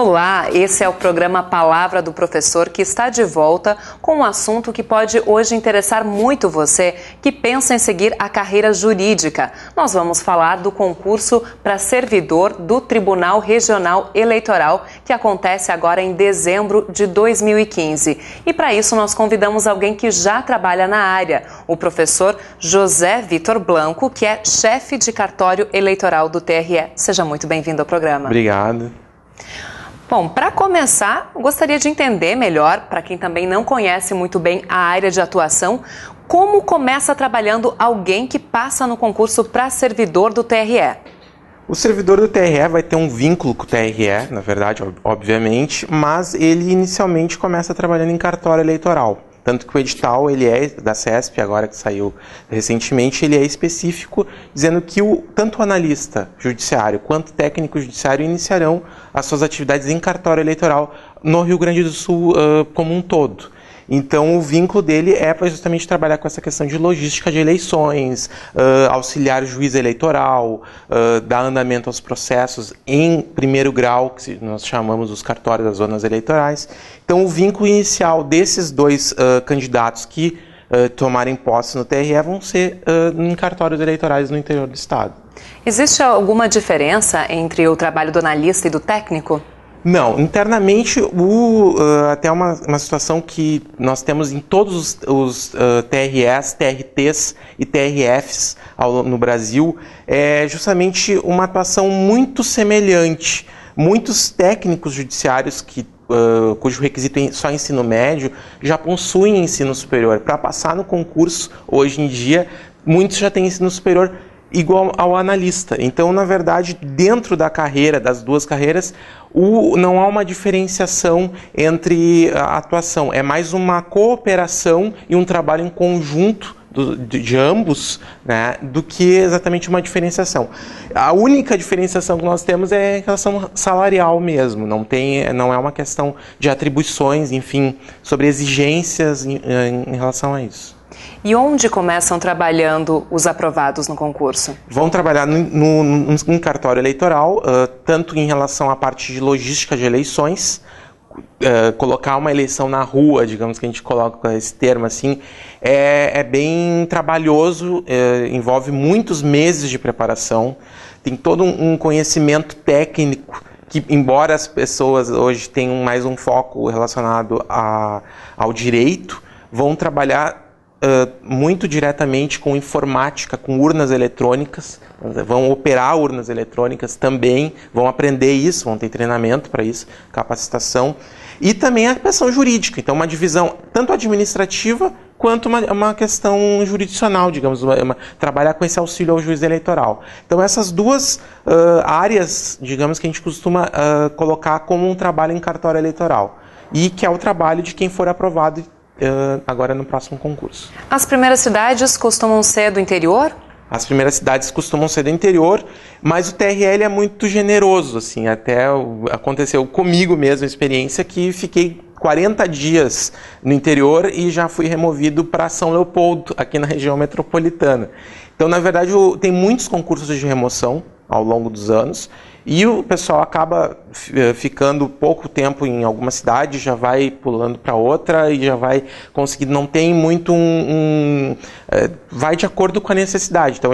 Olá, esse é o programa Palavra do Professor, que está de volta com um assunto que pode hoje interessar muito você que pensa em seguir a carreira jurídica. Nós vamos falar do concurso para servidor do Tribunal Regional Eleitoral, que acontece agora em dezembro de 2015. E para isso nós convidamos alguém que já trabalha na área, o professor José Vitor Blanco, que é chefe de cartório eleitoral do TRE. Seja muito bem-vindo ao programa. Obrigado. Bom, para começar, gostaria de entender melhor, para quem também não conhece muito bem a área de atuação, como começa trabalhando alguém que passa no concurso para servidor do TRE. O servidor do TRE vai ter um vínculo com o TRE, na verdade, obviamente, mas ele inicialmente começa trabalhando em cartório eleitoral. Tanto que o edital, ele é da CESP, agora que saiu recentemente, ele é específico, dizendo que tanto o analista judiciário quanto o técnico judiciário iniciarão as suas atividades em cartório eleitoral no Rio Grande do Sul como um todo. Então, o vínculo dele é para justamente trabalhar com essa questão de logística de eleições, auxiliar o juiz eleitoral, dar andamento aos processos em primeiro grau, que nós chamamos os cartórios das zonas eleitorais. Então, o vínculo inicial desses dois candidatos que tomarem posse no TRE vão ser em cartórios eleitorais no interior do estado. Existe alguma diferença entre o trabalho do analista e do técnico? Não, internamente, até uma situação que nós temos em todos os TREs, TRTs e TRFs no Brasil, é justamente uma atuação muito semelhante. Muitos técnicos judiciários cujo requisito é só ensino médio, já possuem ensino superior. Para passar no concurso, hoje em dia, muitos já têm ensino superior igual ao analista. Então, na verdade, dentro da carreira, das duas carreiras, não há uma diferenciação entre a atuação. É mais uma cooperação e um trabalho em conjunto de ambos, né, do que exatamente uma diferenciação. A única diferenciação que nós temos é em relação salarial mesmo. Não é uma questão de atribuições, enfim, sobre exigências em relação a isso. E onde começam trabalhando os aprovados no concurso? Vão trabalhar no cartório eleitoral, tanto em relação à parte de logística de eleições, colocar uma eleição na rua, digamos que a gente coloca esse termo assim, é bem trabalhoso, envolve muitos meses de preparação, tem todo um conhecimento técnico que, embora as pessoas hoje tenham mais um foco relacionado ao direito, vão trabalhar muito diretamente com informática, com urnas eletrônicas, vão operar urnas eletrônicas também, vão aprender isso, vão ter treinamento para isso, capacitação, e também a questão jurídica, então uma divisão tanto administrativa quanto uma questão jurisdicional, digamos, trabalhar com esse auxílio ao juiz eleitoral. Então essas duas áreas, digamos, que a gente costuma colocar como um trabalho em cartório eleitoral, e que é o trabalho de quem for aprovado agora no próximo concurso. As primeiras cidades costumam ser do interior? As primeiras cidades costumam ser do interior, mas o TRL é muito generoso, assim, até aconteceu comigo mesmo a experiência que fiquei 40 dias no interior e já fui removido para São Leopoldo, aqui na região metropolitana. Então, na verdade, tem muitos concursos de remoção ao longo dos anos, e o pessoal acaba ficando pouco tempo em alguma cidade, já vai pulando para outra e já vai conseguindo, não tem muito vai de acordo com a necessidade. Então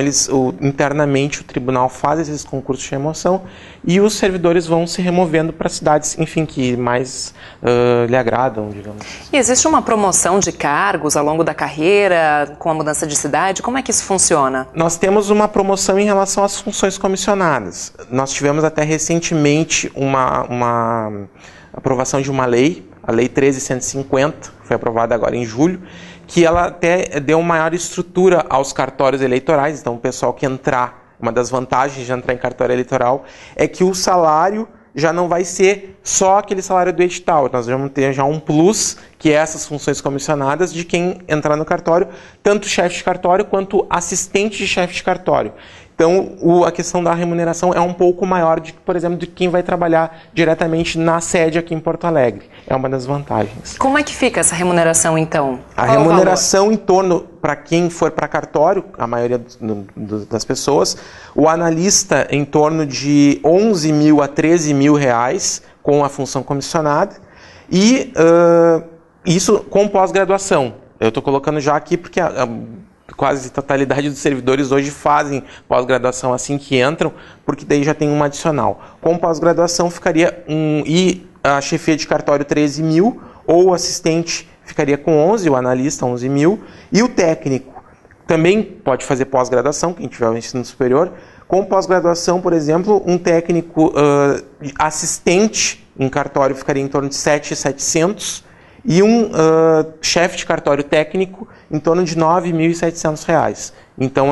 internamente o tribunal faz esses concursos de remoção e os servidores vão se removendo para cidades, enfim, que mais lhe agradam, digamos. E existe uma promoção de cargos ao longo da carreira, com a mudança de cidade? Como é que isso funciona? Nós temos uma promoção em relação às funções comissionadas. Nós tivemos até recentemente uma aprovação de uma lei, a Lei 13.150, foi aprovada agora em julho, que ela até deu maior estrutura aos cartórios eleitorais. Então, o pessoal que entrar, uma das vantagens de entrar em cartório eleitoral é que o salário já não vai ser só aquele salário do edital. Nós vamos ter já um plus, que é essas funções comissionadas de quem entrar no cartório, tanto chefe de cartório quanto assistente de chefe de cartório. Então, a questão da remuneração é um pouco maior, por exemplo, de quem vai trabalhar diretamente na sede aqui em Porto Alegre. É uma das vantagens. Como é que fica essa remuneração, então? A remuneração em torno, para quem for para cartório, a maioria das pessoas, o analista em torno de 11 mil a 13 mil reais, com a função comissionada e isso com pós-graduação. Eu estou colocando já aqui porque a quase totalidade dos servidores hoje fazem pós-graduação assim que entram, porque daí já tem uma adicional. Com pós-graduação ficaria e a chefia de cartório 13 mil, ou o assistente ficaria com 11, o analista 11 mil, e o técnico também pode fazer pós-graduação, quem tiver o ensino superior. Com pós-graduação, por exemplo, um técnico assistente em cartório ficaria em torno de 7.700 e um chefe de cartório técnico em torno de R$ 9.700. Então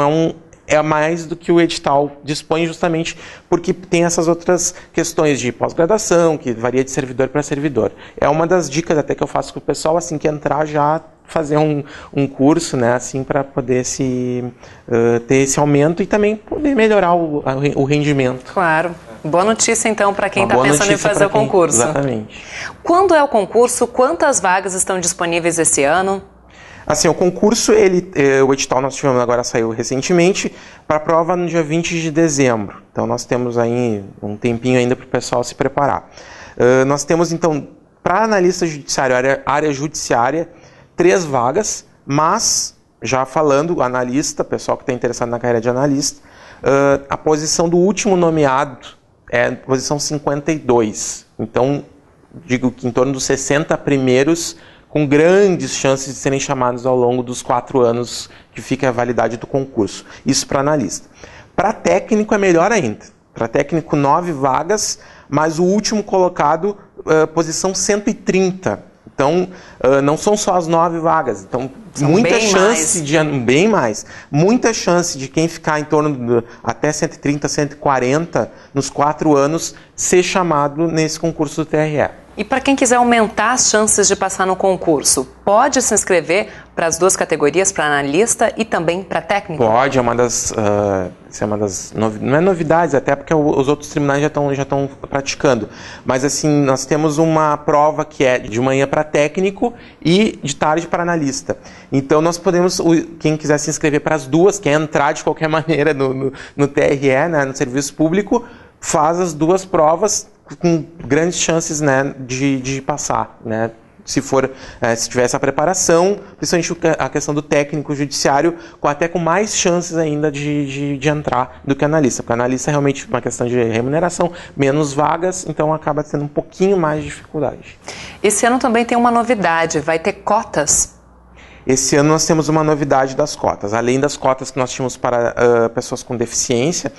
é mais do que o edital dispõe, justamente porque tem essas outras questões de pós-graduação, que varia de servidor para servidor. É uma das dicas até que eu faço com o pessoal, assim que entrar, já fazer um curso, né, assim, para poder ter esse aumento e também poder melhorar o rendimento. Claro. Boa notícia, então, para quem está pensando em fazer o concurso. Exatamente. Quando é o concurso? Quantas vagas estão disponíveis esse ano? Assim, o concurso, o edital nós tivemos agora, saiu recentemente, para a prova no dia 20 de dezembro. Então, nós temos aí um tempinho ainda para o pessoal se preparar. Nós temos, então, para analista judiciário, área judiciária, 3 vagas, mas, já falando, analista, pessoal que está interessado na carreira de analista, a posição do último nomeado é a posição 52. Então, digo que em torno dos 60 primeiros, com grandes chances de serem chamados ao longo dos 4 anos que fica a validade do concurso. Isso para analista. Para técnico é melhor ainda. Para técnico, 9 vagas, mas o último colocado, posição 130. Então, não são só as 9 vagas. Então, muita chance de... Bem mais. Muita chance de quem ficar em torno de até 130, 140 nos 4 anos ser chamado nesse concurso do TRE. E para quem quiser aumentar as chances de passar no concurso, pode se inscrever para as 2 categorias, para analista e também para técnico? Pode, isso é uma das não é novidades, até porque os outros tribunais já estão praticando. Mas assim, nós temos uma prova que é de manhã para técnico e de tarde para analista. Então nós podemos, quem quiser se inscrever para as 2, quer entrar de qualquer maneira no TRE, né, no serviço público, faz as 2 provas com grandes chances, né, de passar, né? Se tiver essa preparação, principalmente a questão do técnico judiciário, até com mais chances ainda de entrar do que analista. Porque analista é realmente uma questão de remuneração, menos vagas, então acaba tendo um pouquinho mais de dificuldade. Esse ano também tem uma novidade, vai ter cotas. Esse ano nós temos uma novidade das cotas. Além das cotas que nós tínhamos para pessoas com deficiência,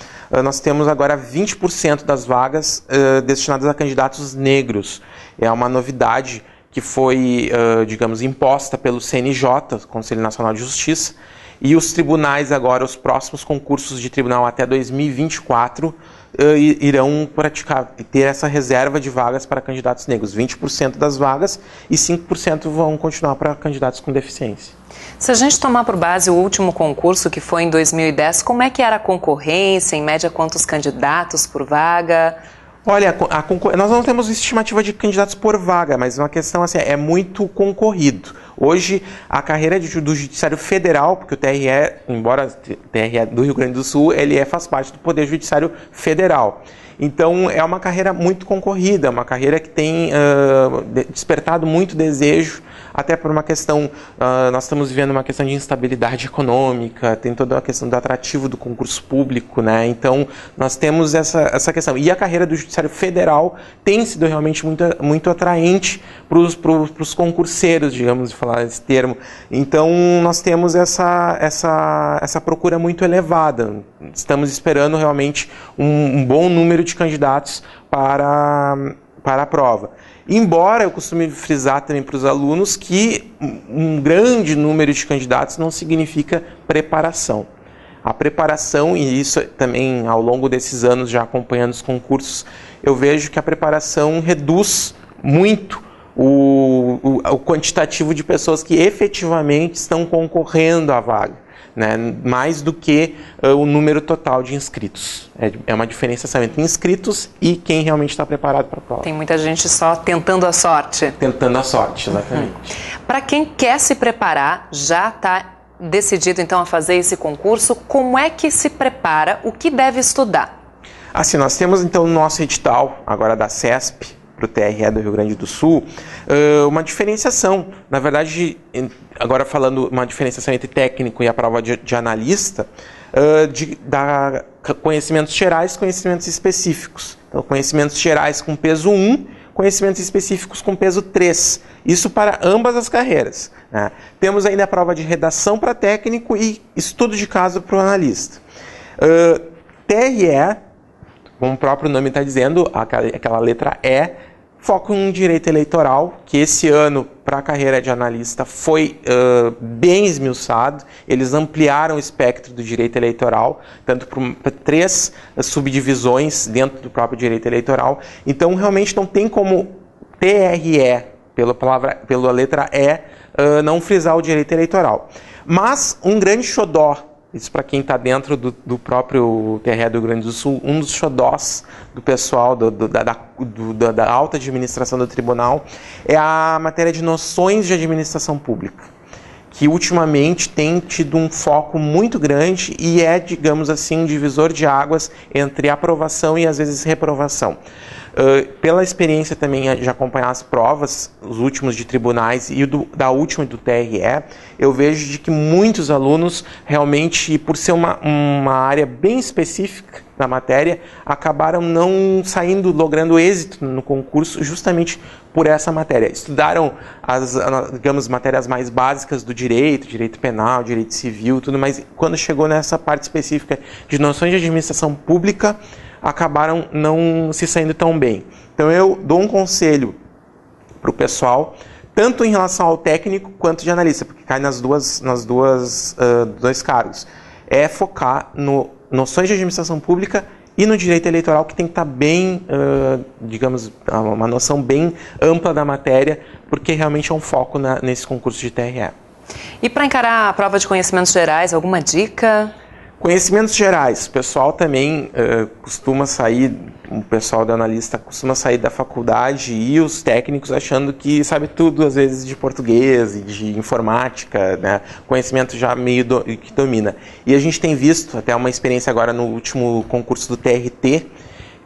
nós temos agora 20% das vagas destinadas a candidatos negros. É uma novidade que foi, digamos, imposta pelo CNJ, Conselho Nacional de Justiça, e os tribunais agora, os próximos concursos de tribunal até 2024, irão ter essa reserva de vagas para candidatos negros. 20% das vagas e 5% vão continuar para candidatos com deficiência. Se a gente tomar por base o último concurso, que foi em 2010, como é que era a concorrência? Em média, quantos candidatos por vaga? Olha, nós não temos estimativa de candidatos por vaga, mas uma questão assim, é muito concorrido. Hoje, a carreira do Judiciário Federal, porque o TRE, embora o TRE do Rio Grande do Sul, ele faz parte do Poder Judiciário Federal. Então, é uma carreira muito concorrida, uma carreira que tem despertado muito desejo, até por uma questão, nós estamos vivendo uma questão de instabilidade econômica, tem toda a questão do atrativo do concurso público, né? Então, nós temos essa questão. E a carreira do Judiciário Federal tem sido realmente muito atraente para os concurseiros, digamos, de falar esse termo. Então, nós temos essa procura muito elevada. Estamos esperando realmente um bom número de candidatos para a prova. Embora eu costume frisar também para os alunos que um grande número de candidatos não significa preparação. A preparação, e isso também ao longo desses anos já acompanhando os concursos, eu vejo que a preparação reduz muito o quantitativo de pessoas que efetivamente estão concorrendo à vaga. Né, mais do que o número total de inscritos. É uma diferenciação entre inscritos e quem realmente está preparado para a prova. Tem muita gente só tentando a sorte. Tentando a sorte, exatamente. Para quem quer se preparar, já está decidido então a fazer esse concurso, como é que se prepara, o que deve estudar? Assim, nós temos então o nosso edital, agora da CESP, para o TRE do Rio Grande do Sul, uma diferenciação. Na verdade, agora falando uma diferenciação entre técnico e a prova de analista, da conhecimentos gerais e conhecimentos específicos. Então, conhecimentos gerais com peso 1, conhecimentos específicos com peso 3. Isso para ambas as carreiras, né? Temos ainda a prova de redação para técnico e estudo de caso para o analista. TRE, como o próprio nome está dizendo, aquela letra E, foco em direito eleitoral, que esse ano, para a carreira de analista, foi bem esmiuçado. Eles ampliaram o espectro do direito eleitoral, tanto para 3 subdivisões dentro do próprio direito eleitoral. Então, realmente não tem como TRE, pela letra E, não frisar o direito eleitoral. Mas um grande xodó, isso para quem está dentro do próprio TRE do Rio Grande do Sul, um dos xodós do pessoal da alta administração do tribunal é a matéria de noções de administração pública, que ultimamente tem tido um foco muito grande e é, digamos assim, um divisor de águas entre aprovação e, às vezes, reprovação. Pela experiência também de acompanhar as provas, os últimos de tribunais e da última do TRE, eu vejo de que muitos alunos realmente, por ser uma área bem específica na matéria, acabaram não saindo, logrando êxito no concurso justamente por essa matéria. Estudaram digamos, matérias mais básicas do direito penal, direito civil, tudo, mas quando chegou nessa parte específica de noções de administração pública, acabaram não se saindo tão bem. Então eu dou um conselho para o pessoal, tanto em relação ao técnico quanto de analista, porque cai nos dois cargos. É focar no noções de administração pública e no direito eleitoral, que tem que estar bem, digamos, uma noção bem ampla da matéria, porque realmente é um foco nesse concurso de TRE. E para encarar a prova de conhecimentos gerais, alguma dica? Conhecimentos gerais, o pessoal também costuma sair, o pessoal do analista costuma sair da faculdade e os técnicos achando que sabe tudo, às vezes, de português e de informática, né? Conhecimento já meio que domina. E a gente tem visto, até uma experiência agora no último concurso do TRT,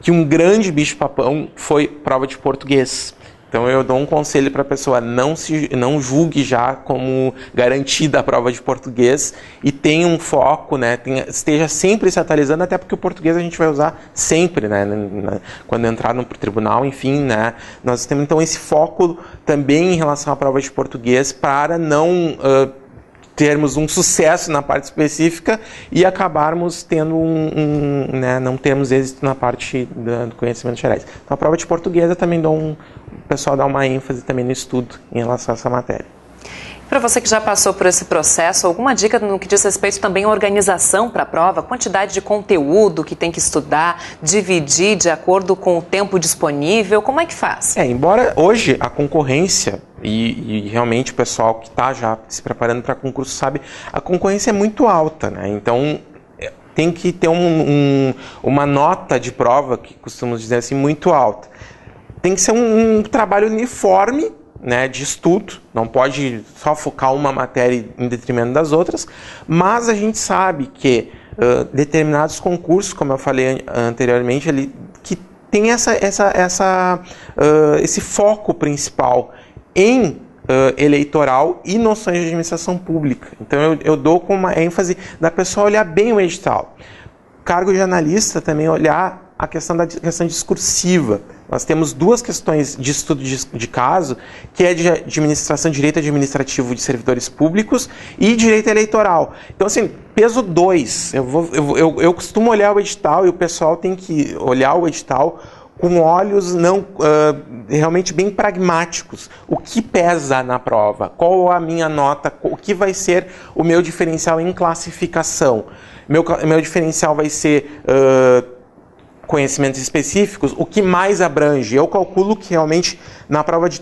que um grande bicho-papão foi prova de português. Então eu dou um conselho para a pessoa, não julgue já como garantida a prova de português e tenha um foco, né, esteja sempre se atualizando, até porque o português a gente vai usar sempre, né, quando entrar no tribunal, enfim, né, nós temos então esse foco também em relação à prova de português para não termos um sucesso na parte específica e acabarmos tendo né, não termos êxito na parte do conhecimento gerais. Então a prova de português eu também o pessoal dá uma ênfase também no estudo em relação a essa matéria. Para você que já passou por esse processo, alguma dica no que diz respeito também à organização para a prova, quantidade de conteúdo que tem que estudar, dividir de acordo com o tempo disponível, como é que faz? Embora hoje a concorrência, e realmente o pessoal que está já se preparando para concurso sabe, a concorrência é muito alta, né? Então tem que ter uma nota de prova, que costumamos dizer assim, muito alta. Tem que ser um trabalho uniforme, né, de estudo, não pode só focar uma matéria em detrimento das outras, mas a gente sabe que determinados concursos, como eu falei anteriormente, que tem esse foco principal em eleitoral e noções de administração pública. Então eu dou com uma ênfase da pessoa olhar bem o edital. Cargo de analista também olhar a questão da questão discursiva. Nós temos 2 questões de estudo de caso, que é de administração, direito administrativo de servidores públicos e direito eleitoral. Então, assim, peso 2. Eu costumo olhar o edital e o pessoal tem que olhar o edital com olhos realmente bem pragmáticos. O que pesa na prova? Qual a minha nota? O que vai ser o meu diferencial em classificação? Meu diferencial vai ser conhecimentos específicos, o que mais abrange? Eu calculo que realmente na prova de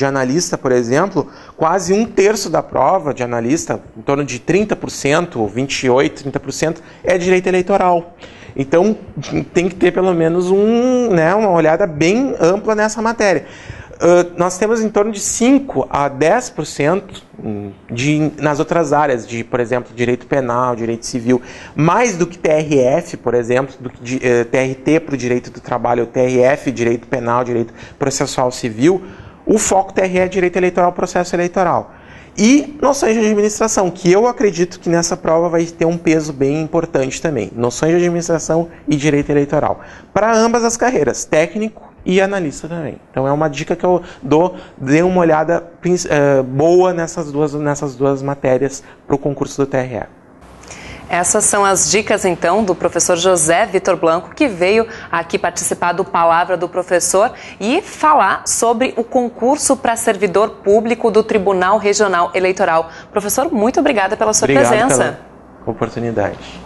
analista, por exemplo, quase 1/3 da prova de analista, em torno de 30%, 28%, 30%, é direito eleitoral. Então tem que ter pelo menos uma olhada bem ampla nessa matéria. nós temos em torno de 5 a 10% nas outras áreas, por exemplo, direito penal, direito civil, mais do que TRF, por exemplo, do que TRT para o direito do trabalho, TRF, direito penal, direito processual civil. O foco TRE é direito eleitoral, processo eleitoral. E noções de administração, que eu acredito que nessa prova vai ter um peso bem importante também. Noções de administração e direito eleitoral. Para ambas as carreiras, técnico e analista também. Então é uma dica que eu dou, dê uma olhada boa nessas duas matérias para o concurso do TRE. Essas são as dicas, então, do professor José Vitor Blanco, que veio aqui participar do Palavra do Professor e falar sobre o concurso para servidor público do Tribunal Regional Eleitoral. Professor, muito obrigada pela sua presença. Obrigado pela oportunidade.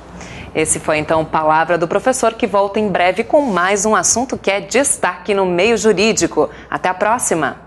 Esse foi, então, Palavra do Professor, que volta em breve com mais um assunto que é destaque no meio jurídico. Até a próxima!